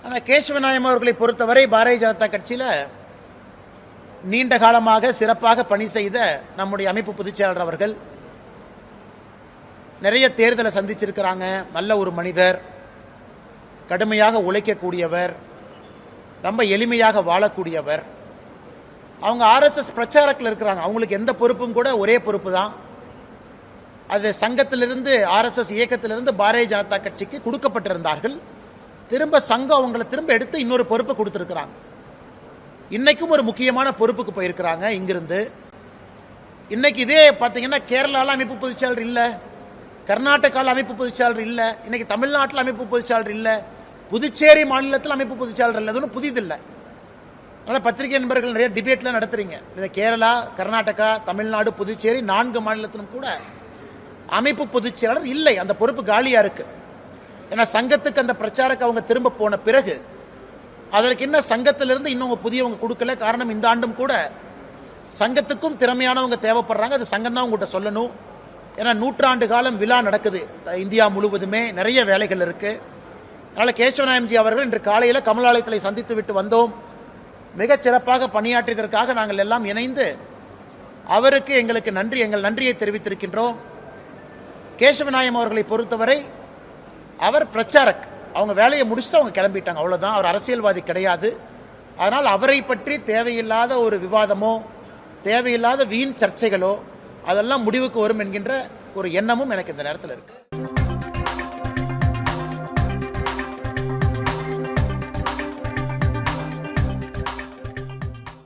ஆனால் கேசவநாயம் அவர்களை பொறுத்தவரை பாரதிய ஜனதா கட்சியில் நீண்ட காலமாக சிறப்பாக பணி செய்த நம்முடைய அமைப்பு பொதுச்செயலாளர் அவர்கள் நிறைய தேர்தலை சந்திச்சிருக்கிறாங்க. நல்ல ஒரு மனிதர், கடுமையாக உழைக்கக்கூடியவர், ரொம்ப எளிமையாக வாழக்கூடியவர். அவங்க ஆர்எஸ்எஸ் பிரச்சாரத்தில் இருக்கிறாங்க. அவங்களுக்கு எந்த பொறுப்பும் கூட ஒரே பொறுப்பு தான். அது சங்கத்திலிருந்து ஆர்எஸ்எஸ் இயக்கத்திலிருந்து பாரதிய ஜனதா கட்சிக்கு கொடுக்கப்பட்டிருந்தார்கள். திரும்ப சங்கம் அவங்களை திரும்ப எடுத்து இன்னொரு பொறுப்பை கொடுத்துருக்கிறாங்க. இன்னைக்கும் ஒரு முக்கியமான பொறுப்புக்கு போயிருக்கிறாங்க இங்கிருந்து. இன்னைக்கு இதே பார்த்தீங்கன்னா கேரளாவில் அமைப்பு பொதுச்செயலாளர் இல்லை, கர்நாடகாவில் அமைப்பு பொதுச்செயலாளர் இல்லை, இன்னைக்கு தமிழ்நாட்டில் அமைப்பு பொதுச்செயலாளர் இல்லை, புதுச்சேரி மாநிலத்தில் அமைப்பு பொதுச்செயலாளர் இல்லை. அதுவும் புதிதில்லை. அதனால் பத்திரிகை நண்பர்கள் நிறைய டிபேட்லாம் நடத்துறீங்க. இந்த கேரளா, கர்நாடகா, தமிழ்நாடு, புதுச்சேரி 4 மாநிலத்திலும் கூட அமைப்பு பொதுச்செயலாளர் இல்லை. அந்த பொறுப்பு காலியா இருக்கு. ஏன்னா சங்கத்துக்கு அந்த பிரச்சாரக்கு அவங்க திரும்ப போன பிறகு அதற்கு என்ன சங்கத்திலிருந்து இன்னும் புதியவங்க கொடுக்கல. காரணம் இந்த ஆண்டும் கூட சங்கத்துக்கும் திறமையானவங்க தேவைப்படுறாங்க. அது சங்கம் தான் உங்கள்கிட்ட சொல்லணும். ஏன்னா 100 ஆண்டு காலம் விழா நடக்குது இந்தியா முழுவதுமே, நிறைய வேலைகள் இருக்கு. அதனால கேசவநாயம்ஜி அவர்கள் இன்று காலையில் கமலாலயத்தில் சந்தித்து விட்டு வந்தோம். மிகச் சிறப்பாக பணியாற்றியதற்காக நாங்கள் எல்லாம் இணைந்து அவருக்கு எங்கள் நன்றியை தெரிவித்திருக்கின்றோம். கேசவநாயம் அவர்களை பொறுத்தவரை அவர் பிரச்சாரக், அவங்க வேலையை முடிச்சுட்டு அவங்க கிளம்பிட்டாங்க, அவ்வளவுதான். அவர் அரசியல்வாதி கிடையாது. அதனால் அவரை பற்றி தேவையில்லாத ஒரு விவாதமோ தேவையில்லாத வீண் சர்ச்சைகளோ அதெல்லாம் முடிவுக்கு வரும் என்கின்ற ஒரு எண்ணமும் எனக்கு இந்த நேரத்தில் இருக்கு.